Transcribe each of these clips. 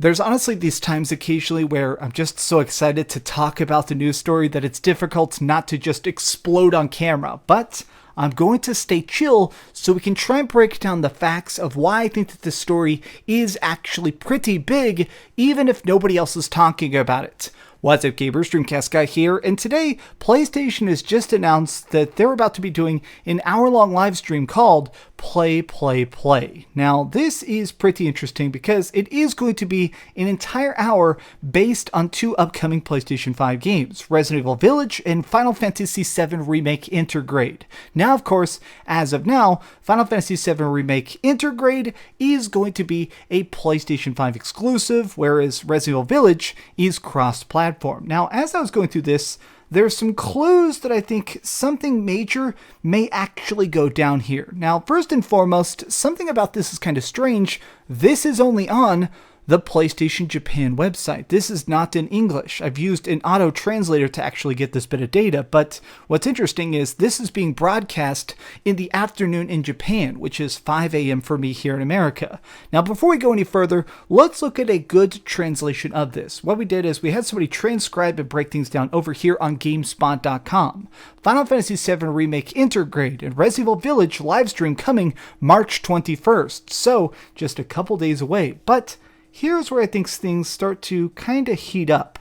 There's honestly these times occasionally where I'm just so excited to talk about the news story that it's difficult not to just explode on camera, but I'm going to stay chill so we can try and break down the facts of why I think that this story is actually pretty big, even if nobody else is talking about it. What's up, gamers? DreamcastGuy here, and today, PlayStation has just announced that they're about to be doing an hour-long live stream called Play, Play, Play. Now, this is pretty interesting because it is going to be an entire hour based on two upcoming PlayStation 5 games, Resident Evil Village and Final Fantasy VII Remake Intergrade. Now, of course, as of now, Final Fantasy VII Remake Intergrade is going to be a PlayStation 5 exclusive, whereas Resident Evil Village is cross-platform. Now, as I was going through this, there's some clues that I think something major may actually go down here. Now, first and foremost, something about this is kind of strange. This is only on the PlayStation Japan website. This is not in English. I've used an auto translator to actually get this bit of data, but what's interesting is this is being broadcast in the afternoon in Japan, which is 5 a.m. for me here in America. Now, before we go any further, let's look at a good translation of this. What we did is we had somebody transcribe and break things down over here on GameSpot.com. Final Fantasy VII Remake Intergrade and Resident Evil Village livestream coming March 21st, so just a couple days away, but here's where I think things start to kind of heat up.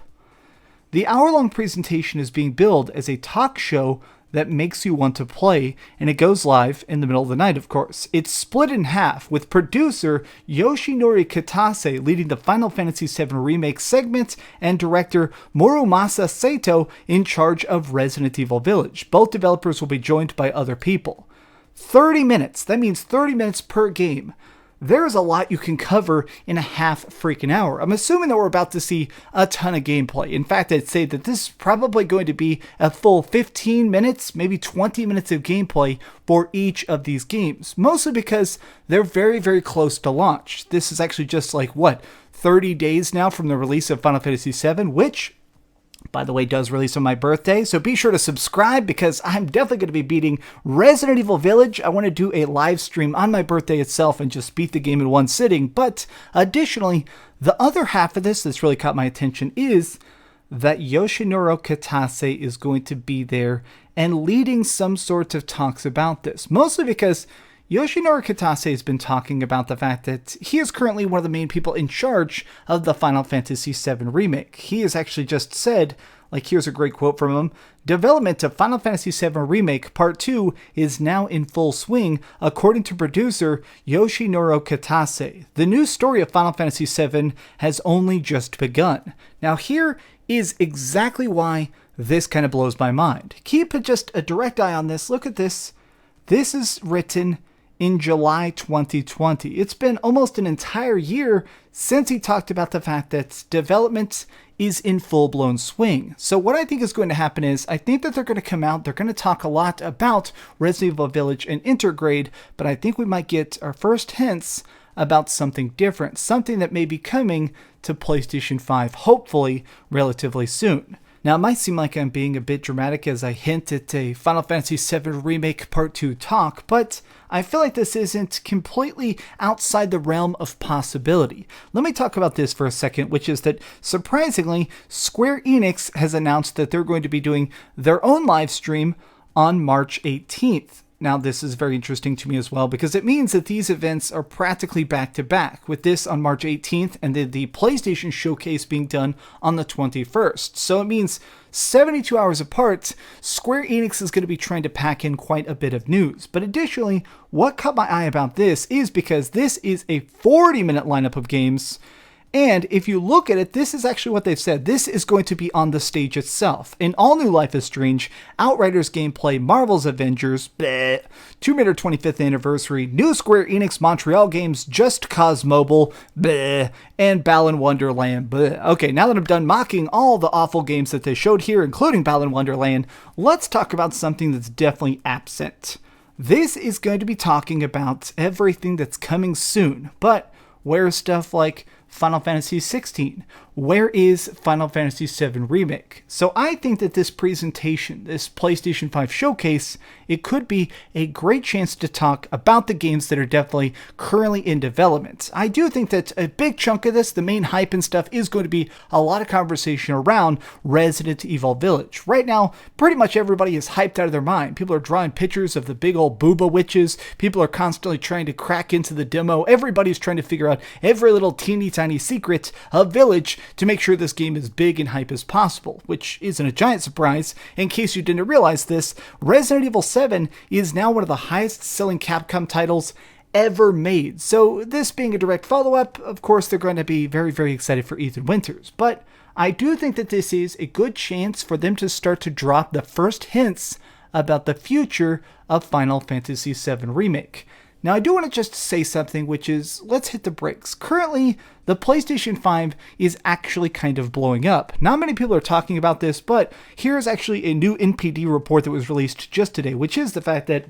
The hour-long presentation is being billed as a talk show that makes you want to play, and it goes live in the middle of the night, of course. It's split in half, with producer Yoshinori Kitase leading the Final Fantasy VII Remake segment and director Morimasa Sato in charge of Resident Evil Village. Both developers will be joined by other people. 30 minutes, that means 30 minutes per game. There's a lot you can cover in a half freaking hour. I'm assuming that we're about to see a ton of gameplay. In fact, I'd say that this is probably going to be a full 15 minutes, maybe 20 minutes of gameplay for each of these games. Mostly because they're very, very close to launch. This is actually just like, 30 days now from the release of Final Fantasy VII, which, by the way, does release on my birthday, so be sure to subscribe because I'm definitely going to be beating Resident Evil Village. I want to do a live stream on my birthday itself and just beat the game in one sitting. But additionally, the other half of this that's really caught my attention is that Yoshinori Kitase is going to be there and leading some sort of talks about this. Mostly because Yoshinori Kitase has been talking about the fact that he is currently one of the main people in charge of the Final Fantasy VII Remake. He has actually just said, here's a great quote from him, "Development of Final Fantasy VII Remake Part 2 is now in full swing, according to producer Yoshinori Kitase. The new story of Final Fantasy VII has only just begun." Now here is exactly why this kind of blows my mind. Keep just a direct eye on this. Look at this. This is written in July 2020. It's been almost an entire year since he talked about the fact that development is in full-blown swing. So what I think is going to happen is, I think that they're going to come out, they're going to talk a lot about Resident Evil Village and Intergrade, but I think we might get our first hints about something different, something that may be coming to PlayStation 5, hopefully relatively soon. Now, it might seem like I'm being a bit dramatic as I hint at a Final Fantasy VII Remake Part 2 talk, but I feel like this isn't completely outside the realm of possibility. Let me talk about this for a second, which is that, surprisingly, Square Enix has announced that they're going to be doing their own live stream on March 18th. Now, this is very interesting to me as well because it means that these events are practically back-to-back, with this on March 18th and then the PlayStation Showcase being done on the 21st. So it means 72 hours apart, Square Enix is going to be trying to pack in quite a bit of news. But additionally, what caught my eye about this is because this is a 40-minute lineup of games. And if you look at it, this is actually what they've said. This is going to be on the stage itself. An all-new Life is Strange, Outriders gameplay, Marvel's Avengers, bleh, Tomb Raider 25th Anniversary, new Square Enix Montreal games, Just Cause Mobile, bleh, and Balan Wonderland, bleh. Okay, now that I'm done mocking all the awful games that they showed here, including Balan Wonderland, let's talk about something that's definitely absent. This is going to be talking about everything that's coming soon, but where's stuff like Final Fantasy XVI? where is Final Fantasy VII Remake? So I think that this presentation, this PlayStation 5 showcase, it could be a great chance to talk about the games that are definitely currently in development. I do think that a big chunk of this, the main hype and stuff, is going to be a lot of conversation around Resident Evil Village. Right now, pretty much everybody is hyped out of their mind. People are drawing pictures of the big old booba witches. People are constantly trying to crack into the demo. Everybody's trying to figure out every little teeny tiny secret of Village to make sure this game is big and hype as possible, which isn't a giant surprise. In case you didn't realize this, Resident Evil 7 is now one of the highest selling Capcom titles ever made. So this being a direct follow-up, of course they're going to be very, very excited for Ethan Winters. But I do think that this is a good chance for them to start to drop the first hints about the future of Final Fantasy VII Remake. Now, I do want to just say something, which is, let's hit the brakes. Currently, the PlayStation 5 is actually kind of blowing up. Not many people are talking about this, but here's actually a new NPD report that was released just today, which is the fact that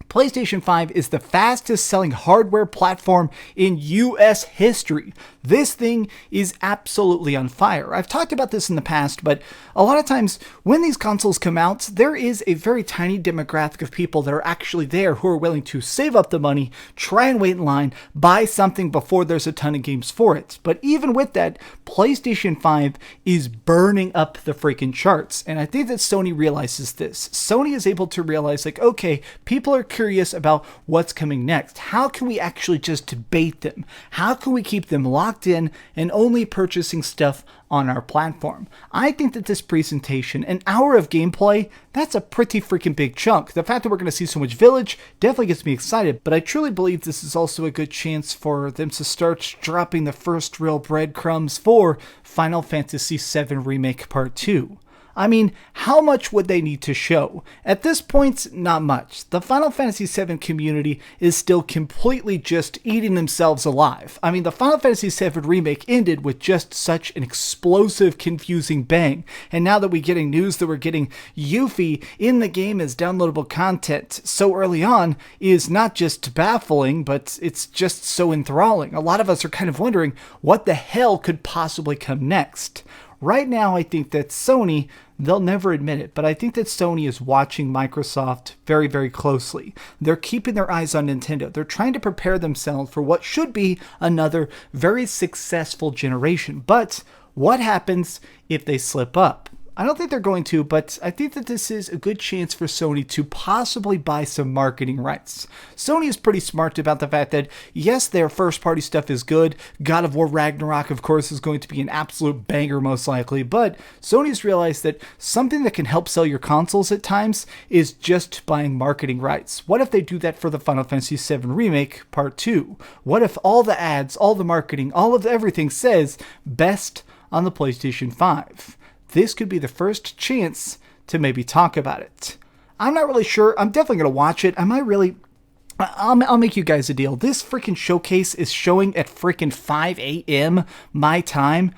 PlayStation 5 is the fastest selling hardware platform in US history. This thing is absolutely on fire. I've talked about this in the past, but a lot of times when these consoles come out, there is a very tiny demographic of people that are actually there who are willing to save up the money, try and wait in line, buy something before there's a ton of games for it. But even with that, PlayStation 5 is burning up the freaking charts. And I think that Sony realizes this. Sony is able to realize, like, okay, people are curious about what's coming next. How can we actually just bait them? How can we keep them locked in and only purchasing stuff on our platform? I think that this presentation, an hour of gameplay, that's a pretty freaking big chunk. The fact that we're going to see so much Village definitely gets me excited, but I truly believe this is also a good chance for them to start dropping the first real breadcrumbs for Final Fantasy VII Remake Part 2. I mean, how much would they need to show? At this point, not much. The Final Fantasy VII community is still completely just eating themselves alive. I mean, the Final Fantasy VII Remake ended with just such an explosive, confusing bang. And now that we're getting news that we're getting Yuffie in the game as downloadable content so early on is not just baffling, but it's just so enthralling. A lot of us are kind of wondering what the hell could possibly come next. Right now, I think that Sony, they'll never admit it, but I think that Sony is watching Microsoft very, very closely. They're keeping their eyes on Nintendo. They're trying to prepare themselves for what should be another very successful generation. But what happens if they slip up? I don't think they're going to, but I think that this is a good chance for Sony to possibly buy some marketing rights. Sony is pretty smart about the fact that, yes, their first-party stuff is good. God of War Ragnarok, of course, is going to be an absolute banger most likely, but Sony's realized that something that can help sell your consoles at times is just buying marketing rights. What if they do that for the Final Fantasy VII Remake Part 2? What if all the ads, all the marketing, all of everything says best on the PlayStation 5? This could be the first chance to maybe talk about it. I'm not really sure. I'm definitely going to watch it. I'll make you guys a deal. This freaking showcase is showing at freaking 5 a.m. my time.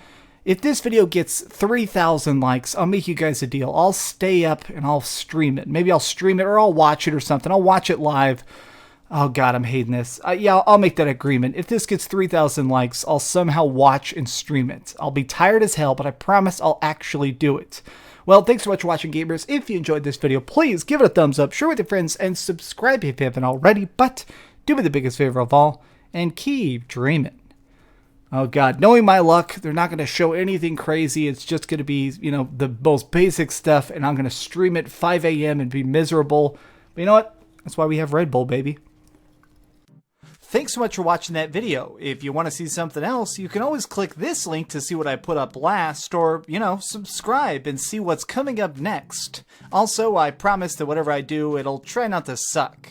If this video gets 3,000 likes, I'll make you guys a deal. I'll stay up and I'll stream it. Maybe I'll stream it or I'll watch it or something. I'll watch it live. Oh God, I'm hating this. Yeah, I'll make that agreement. If this gets 3,000 likes, I'll somehow watch and stream it. I'll be tired as hell, but I promise I'll actually do it. Well, thanks so much for watching, gamers. If you enjoyed this video, please give it a thumbs up, share with your friends, and subscribe if you haven't already. But do me the biggest favor of all, and keep dreaming. Oh God, knowing my luck, they're not going to show anything crazy. It's just going to be, the most basic stuff, and I'm going to stream it 5 a.m. and be miserable. But you know what? That's why we have Red Bull, baby. Thanks so much for watching that video. If you want to see something else, you can always click this link to see what I put up last, or, subscribe and see what's coming up next. Also, I promise that whatever I do, it'll try not to suck.